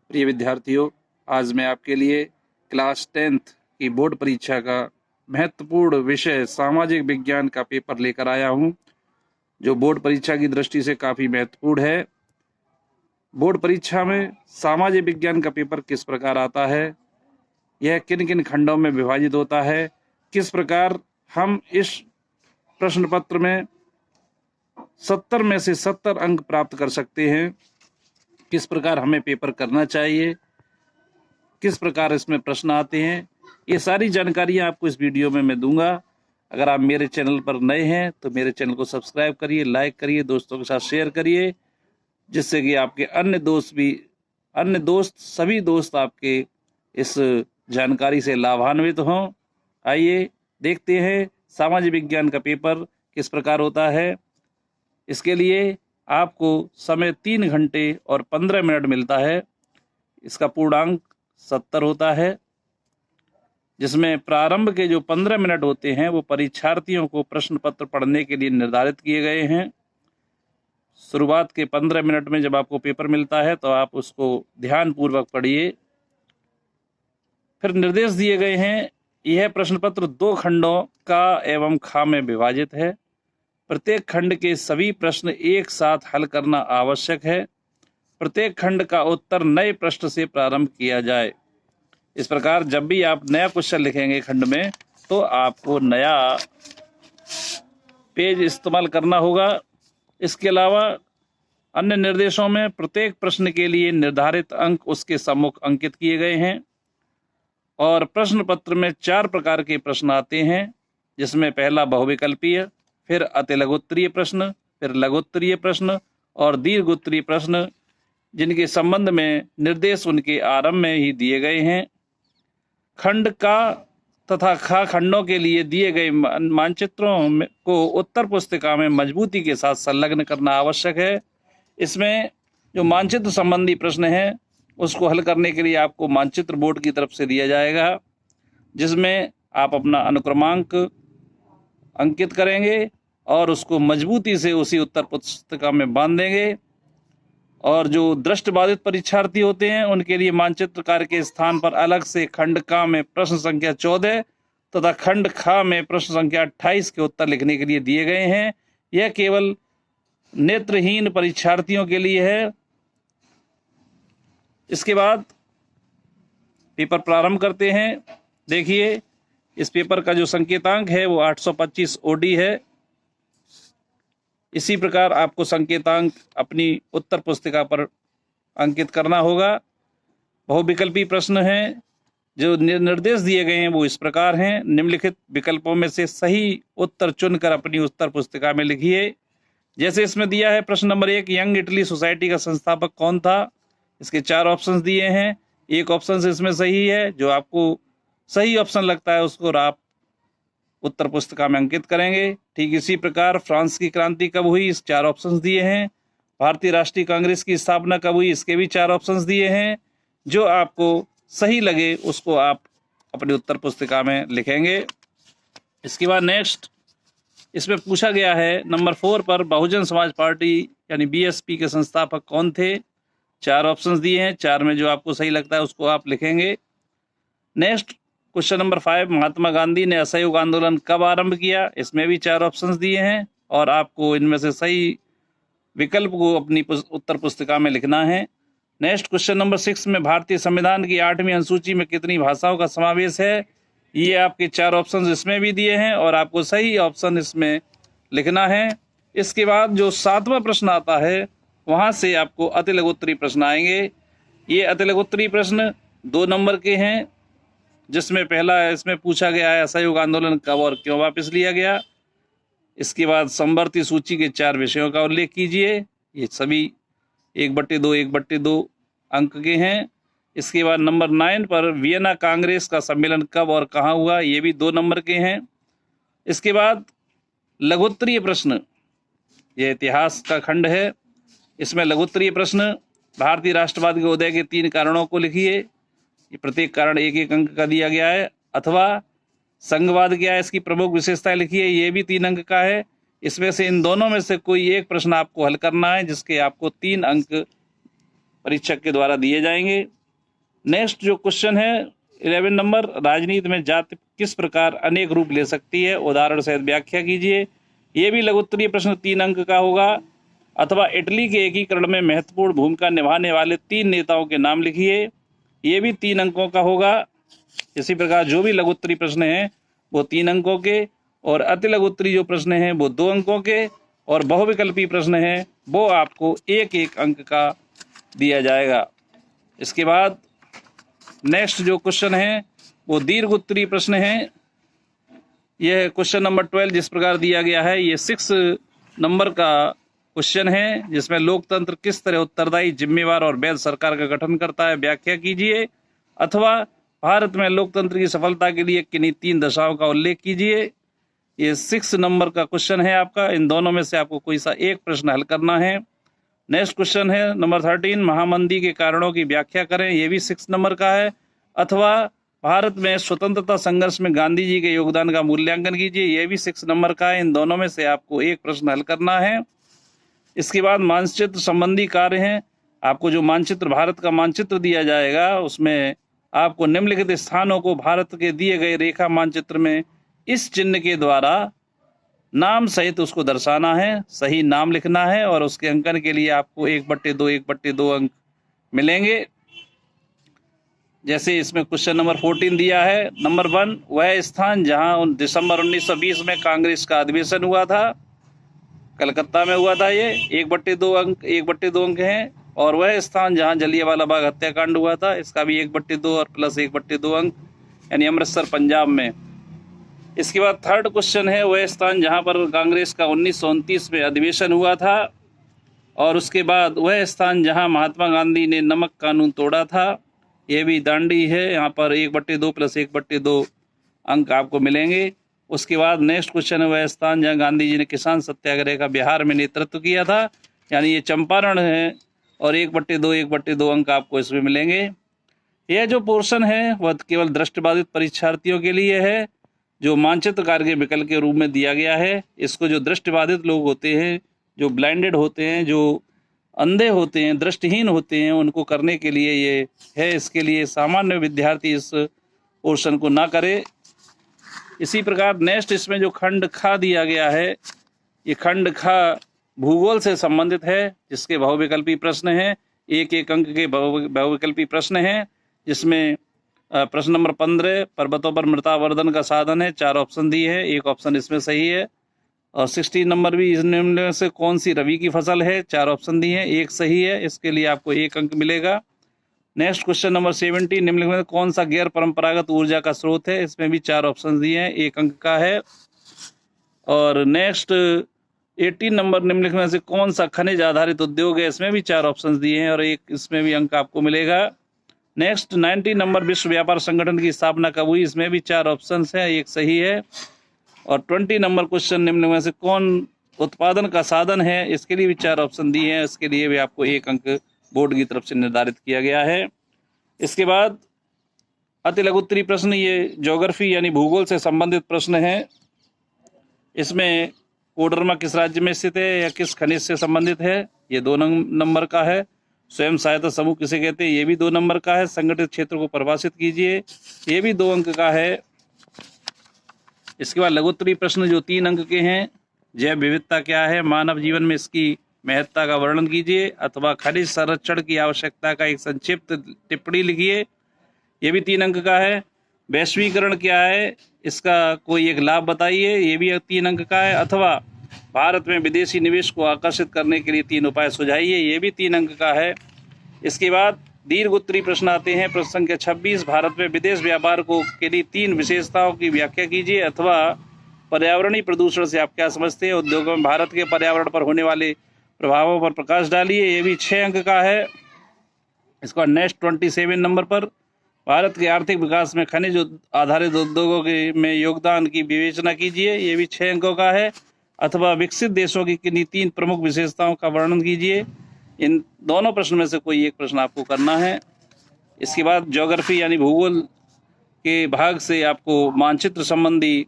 प्रिय विद्यार्थियों, आज मैं आपके लिए क्लास 10th की बोर्ड परीक्षा का महत्वपूर्ण विषय सामाजिक विज्ञान का पेपर लेकर आया हूं, जो बोर्ड परीक्षा की दृष्टि से काफ़ी महत्वपूर्ण है। बोर्ड परीक्षा में सामाजिक विज्ञान का पेपर किस प्रकार आता है, यह किन किन खंडों में विभाजित होता है, किस प्रकार हम इस प्रश्न पत्र में 70 में से 70 अंक प्राप्त कर सकते हैं, किस प्रकार हमें पेपर करना चाहिए, किस प्रकार इसमें प्रश्न आते हैं, ये सारी जानकारियां आपको इस वीडियो में मैं दूंगा। अगर आप मेरे चैनल पर नए हैं तो मेरे चैनल को सब्सक्राइब करिए, लाइक करिए, दोस्तों के साथ शेयर करिए, जिससे कि आपके सभी दोस्त आपके इस जानकारी से लाभान्वित हों। आइए देखते हैं सामाजिक विज्ञान का पेपर किस प्रकार होता है। इसके लिए आपको समय 3 घंटे और 15 मिनट मिलता है। इसका पूर्णांक 70 होता है, जिसमें प्रारंभ के जो 15 मिनट होते हैं वो परीक्षार्थियों को प्रश्न पत्र पढ़ने के लिए निर्धारित किए गए हैं। शुरुआत के 15 मिनट में जब आपको पेपर मिलता है तो आप उसको ध्यानपूर्वक पढ़िए। फिर निर्देश दिए गए हैं। यह प्रश्न पत्र 2 खंडों का एवं खा में विभाजित है। प्रत्येक खंड के सभी प्रश्न एक साथ हल करना आवश्यक है। प्रत्येक खंड का उत्तर नए प्रश्न से प्रारंभ किया जाए। इस प्रकार जब भी आप नया क्वेश्चन लिखेंगे खंड में, तो आपको नया पेज इस्तेमाल करना होगा। इसके अलावा अन्य निर्देशों में प्रत्येक प्रश्न के लिए निर्धारित अंक उसके सम्मुख अंकित किए गए हैं। और प्रश्न पत्र में 4 प्रकार के प्रश्न आते हैं, जिसमें पहला बहुविकल्पीय, फिर अतिलघुत्तरीय प्रश्न, फिर लघुत्तरीय प्रश्न और दीर्घोत्तरीय प्रश्न, जिनके संबंध में निर्देश उनके आरंभ में ही दिए गए हैं। खंड का तथा खा खंडों के लिए दिए गए मानचित्रों को उत्तर पुस्तिका में मजबूती के साथ संलग्न करना आवश्यक है। इसमें जो मानचित्र संबंधी प्रश्न हैं उसको हल करने के लिए आपको मानचित्र बोर्ड की तरफ से दिया जाएगा, जिसमें आप अपना अनुक्रमांक अंकित करेंगे और उसको मजबूती से उसी उत्तर पुस्तिका में बांध देंगे। और जो दृष्टिबाधित परीक्षार्थी होते हैं उनके लिए मानचित्र कार्य के स्थान पर अलग से खंड का में प्रश्न संख्या 14 तथा खंड खा में प्रश्न संख्या 28 के उत्तर लिखने के लिए दिए गए हैं। यह केवल नेत्रहीन परीक्षार्थियों के लिए है। इसके बाद पेपर प्रारंभ करते हैं। देखिए, इस पेपर का जो संकेतांक है वो 825 ओडी है। इसी प्रकार आपको संकेतांक अपनी उत्तर पुस्तिका पर अंकित करना होगा। बहुविकल्पी प्रश्न हैं। जो निर्देश दिए गए हैं वो इस प्रकार हैं। निम्नलिखित विकल्पों में से सही उत्तर चुनकर अपनी उत्तर पुस्तिका में लिखिए। जैसे इसमें दिया है प्रश्न नंबर 1, यंग इटली सोसाइटी का संस्थापक कौन था। इसके 4 ऑप्शंस दिए हैं। एक ऑप्शन इसमें सही है। जो आपको सही ऑप्शन लगता है उसको आप उत्तर पुस्तिका में अंकित करेंगे। ठीक इसी प्रकार फ्रांस की क्रांति कब हुई, इस 4 ऑप्शंस दिए हैं। भारतीय राष्ट्रीय कांग्रेस की स्थापना कब हुई, इसके भी 4 ऑप्शंस दिए हैं। जो आपको सही लगे उसको आप अपनी उत्तर पुस्तिका में लिखेंगे। इसके बाद नेक्स्ट इसमें पूछा गया है नंबर 4 पर बहुजन समाज पार्टी यानी बीएसपी के संस्थापक कौन थे। 4 ऑप्शंस दिए हैं। 4 में जो आपको सही लगता है उसको आप लिखेंगे। Next question number 5, Mahatma Gandhi ने असहयोग आंदोलन कब आरंभ किया। इसमें भी 4 ऑप्शंस दिए हैं और आपको इनमें से सही विकल्प को अपनी उत्तर पुस्तिका में लिखना है। नेक्स्ट क्वेश्चन नंबर 6 में भारतीय संविधान की 8वीं अनुसूची में कितनी भाषाओं का समावेश है। ये आपके 4 ऑप्शंस इसमें भी दिए हैं और आपको सही ऑप्शन इसमें लिखना है। इसके बाद जो 7वां प्रश्न आता है वहाँ से आपको अतिलघुत्तरीय प्रश्न आएंगे। ये अतिलघुत्तरीय प्रश्न 2 नंबर के हैं, जिसमें पहला इसमें पूछा गया है असहयोग आंदोलन कब और क्यों वापस लिया गया। इसके बाद समवर्ती सूची के 4 विषयों का उल्लेख कीजिए। ये सभी 1/2 अंक के हैं। इसके बाद नंबर 9 पर वियना कांग्रेस का सम्मेलन कब और कहाँ हुआ, ये भी 2 नंबर के हैं। इसके बाद लघुत्तरीय प्रश्न, ये इतिहास का खंड है। इसमें लघुत्तरीय प्रश्न, भारतीय राष्ट्रवाद के उदय के 3 कारणों को लिखिए। ये प्रत्येक कारण 1-1 अंक का दिया गया है। अथवा संघवाद क्या है, इसकी प्रमुख विशेषताएं लिखिए। ये भी 3 अंक का है। इसमें से इन दोनों में से कोई एक प्रश्न आपको हल करना है, जिसके आपको 3 अंक परीक्षक के द्वारा दिए जाएंगे। नेक्स्ट जो क्वेश्चन है 11 नंबर, राजनीति में जाति किस प्रकार अनेक रूप ले सकती है, उदाहरण सहित व्याख्या कीजिए। ये भी लघुत्तरीय प्रश्न 3 अंक का होगा। अथवा इटली के एकीकरण में महत्वपूर्ण भूमिका निभाने वाले 3 नेताओं के नाम लिखिए। ये भी 3 अंकों का होगा। इसी प्रकार जो भी लघुत्तरीय प्रश्न हैं वो 3 अंकों के, और अति लघुत्तरीय जो प्रश्न हैं वो 2 अंकों के, और बहुविकल्पी प्रश्न हैं वो आपको 1-1 अंक का दिया जाएगा। इसके बाद नेक्स्ट जो क्वेश्चन है वो दीर्घ उत्तरीय प्रश्न है। यह क्वेश्चन नंबर 12 जिस प्रकार दिया गया है, ये 6 नंबर का क्वेश्चन है, जिसमें लोकतंत्र किस तरह उत्तरदायी, जिम्मेवार और वैध सरकार का गठन करता है, व्याख्या कीजिए। अथवा भारत में लोकतंत्र की सफलता के लिए किन्हीं 3 दशाओं का उल्लेख कीजिए। ये 6 नंबर का क्वेश्चन है आपका। इन दोनों में से आपको कोई सा एक प्रश्न हल करना है। नेक्स्ट क्वेश्चन है नंबर 13, महामंदी के कारणों की व्याख्या करें। ये भी 6 नंबर का है। अथवा भारत में स्वतंत्रता संघर्ष में गांधी जी के योगदान का मूल्यांकन कीजिए। ये भी 6 नंबर का है। इन दोनों में से आपको एक प्रश्न हल करना है। इसके बाद मानचित्र संबंधी कार्य हैं। आपको जो मानचित्र, भारत का मानचित्र दिया जाएगा, उसमें आपको निम्नलिखित स्थानों को भारत के दिए गए रेखा मानचित्र में इस चिन्ह के द्वारा नाम सहित उसको दर्शाना है, सही नाम लिखना है, और उसके अंकन के लिए आपको 1/2 अंक मिलेंगे। जैसे इसमें क्वेश्चन नंबर 14 दिया है। नंबर 1, वह स्थान जहां दिसंबर 1920 में कांग्रेस का अधिवेशन हुआ था, कलकत्ता में हुआ था। ये 1/2 अंक हैं। और वह स्थान जहां जलियांवाला बाग हत्याकांड हुआ था, इसका भी 1/2 और प्लस 1/2 अंक, यानी अमृतसर पंजाब में। इसके बाद थर्ड क्वेश्चन है, वह स्थान जहां पर कांग्रेस का 1929 में अधिवेशन हुआ था, और उसके बाद वह स्थान जहां महात्मा गांधी ने नमक कानून तोड़ा था, ये भी दांडी है। यहाँ पर 1/2 प्लस 1/2 अंक आपको मिलेंगे। उसके बाद नेक्स्ट क्वेश्चन है, वह स्थान जहां गांधी जी ने किसान सत्याग्रह का बिहार में नेतृत्व किया था, यानी ये चंपारण है, और 1/2 अंक आपको इसमें मिलेंगे। यह जो पोर्शन है वह केवल दृष्टिबाधित परीक्षार्थियों के लिए है, जो मानचित्र कार्य के विकल्प के रूप में दिया गया है। इसको जो दृष्टिबाधित लोग होते हैं, जो ब्लाइंडेड होते हैं, जो अंधे होते हैं, दृष्टिहीन होते हैं, उनको करने के लिए ये है। इसके लिए सामान्य विद्यार्थी इस पोर्शन को ना करे। इसी प्रकार नेक्स्ट इसमें जो खंड खा दिया गया है, ये खंड खा भूगोल से संबंधित है, जिसके बहुविकल्पी प्रश्न हैं। 1-1 अंक के बहुविकल्पी प्रश्न हैं, जिसमें प्रश्न नंबर 15, पर्वतों पर मृतावर्धन का साधन है। 4 ऑप्शन दिए हैं, 1 ऑप्शन इसमें सही है। और 16 नंबर भी इनमें से कौन सी रबी की फसल है, 4 ऑप्शन दिए हैं, 1 सही है। इसके लिए आपको 1 अंक मिलेगा। नेक्स्ट क्वेश्चन नंबर 17, निम्नलिखित में कौन सा गैर परंपरागत ऊर्जा का स्रोत है, इसमें भी 4 ऑप्शन दिए हैं, 1 अंक का है। और नेक्स्ट 18 नंबर, निम्नलिखित में से कौन सा खनिज आधारित उद्योग है, इसमें भी 4 ऑप्शन दिए हैं, और 1 इसमें भी अंक आपको मिलेगा। नेक्स्ट 19 नंबर, विश्व व्यापार संगठन की स्थापना कब हुई, इसमें भी 4 ऑप्शन है, 1 सही है। और 20 नंबर क्वेश्चन, निम्न में से कौन उत्पादन का साधन है, इसके लिए भी 4 ऑप्शन दिए हैं। इसके लिए भी आपको 1 अंक बोर्ड की तरफ से निर्धारित किया गया है। इसके बाद अति लघुत्तरीय प्रश्न, ये ज्योग्राफी यानी भूगोल से संबंधित प्रश्न है। इसमें कोडरमा किस राज्य में स्थित है या किस खनिज से संबंधित है, ये 2 नंबर का है। स्वयं सहायता समूह किसे कहते हैं, ये भी 2 नंबर का है। संगठित क्षेत्र को परिभाषित कीजिए, ये भी 2 अंक का है। इसके बाद लघुत्तरीय प्रश्न जो 3 अंक के हैं, जैव विविधता क्या है, मानव जीवन में इसकी महत्ता का वर्णन कीजिए। अथवा खनिज संरक्षण की आवश्यकता का एक संक्षिप्त टिप्पणी लिखिए, ये भी 3 अंक का है। वैश्वीकरण क्या है, इसका कोई एक लाभ बताइए, ये भी 3 अंक का है। अथवा भारत में विदेशी निवेश को आकर्षित करने के लिए 3 उपाय सुझाइए, ये भी 3 अंक का है। इसके बाद दीर्घ उत्तरीय प्रश्न आते हैं। प्रश्न संख्या 26, भारत में विदेश व्यापार को के लिए 3 विशेषताओं की व्याख्या कीजिए। अथवा पर्यावरणीय प्रदूषण से आप क्या समझते हैं, उद्योगों में भारत के पर्यावरण पर होने वाले प्रभावों पर प्रकाश डालिए, ये भी 6 अंक का है। इसका नेक्स्ट 27 नंबर पर, भारत के आर्थिक विकास में खनिज आधारित उद्योगों के में योगदान की विवेचना कीजिए, ये भी 6 अंकों का है। अथवा विकसित देशों की किन्हीं 3 प्रमुख विशेषताओं का वर्णन कीजिए। इन दोनों प्रश्न में से कोई एक प्रश्न आपको करना है। इसके बाद ज्योग्राफी यानी भूगोल के भाग से आपको मानचित्र संबंधी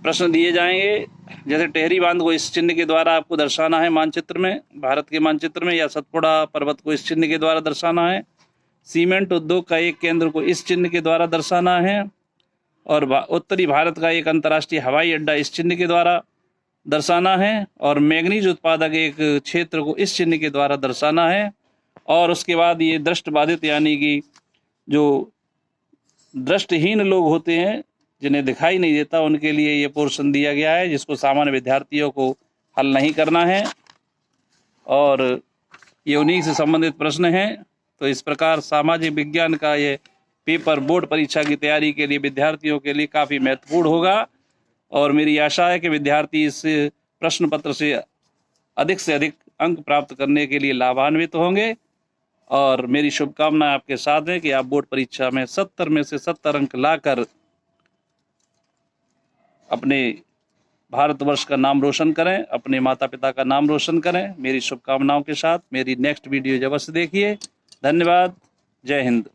प्रश्न दिए जाएंगे। जैसे टेहरी बांध को इस चिन्ह के द्वारा आपको दर्शाना है मानचित्र में, भारत के मानचित्र में, या सतपुड़ा पर्वत को इस चिन्ह के द्वारा दर्शाना है। सीमेंट उद्योग का एक केंद्र को इस चिन्ह के द्वारा दर्शाना है, और उत्तरी भारत का एक अंतर्राष्ट्रीय हवाई अड्डा इस चिन्ह के द्वारा दर्शाना है, और मैग्नीज उत्पादक एक क्षेत्र को इस चिन्ह के द्वारा दर्शाना है। और उसके बाद ये दृष्टिबाधित यानी कि जो दृष्टिहीन लोग होते हैं जिन्हें दिखाई नहीं देता, उनके लिए ये पोर्शन दिया गया है जिसको सामान्य विद्यार्थियों को हल नहीं करना है, और ये उन्हीं से संबंधित प्रश्न हैं। तो इस प्रकार सामाजिक विज्ञान का ये पेपर बोर्ड परीक्षा की तैयारी के लिए विद्यार्थियों के लिए काफ़ी महत्वपूर्ण होगा, और मेरी आशा है कि विद्यार्थी इस प्रश्न पत्र से अधिक अंक प्राप्त करने के लिए लाभान्वित होंगे। और मेरी शुभकामनाएं आपके साथ है कि आप बोर्ड परीक्षा में 70 में से 70 अंक लाकर अपने भारतवर्ष का नाम रोशन करें, अपने माता पिता का नाम रोशन करें। मेरी शुभकामनाओं के साथ मेरी नेक्स्ट वीडियो अवश्य देखिए। धन्यवाद। जय हिंद।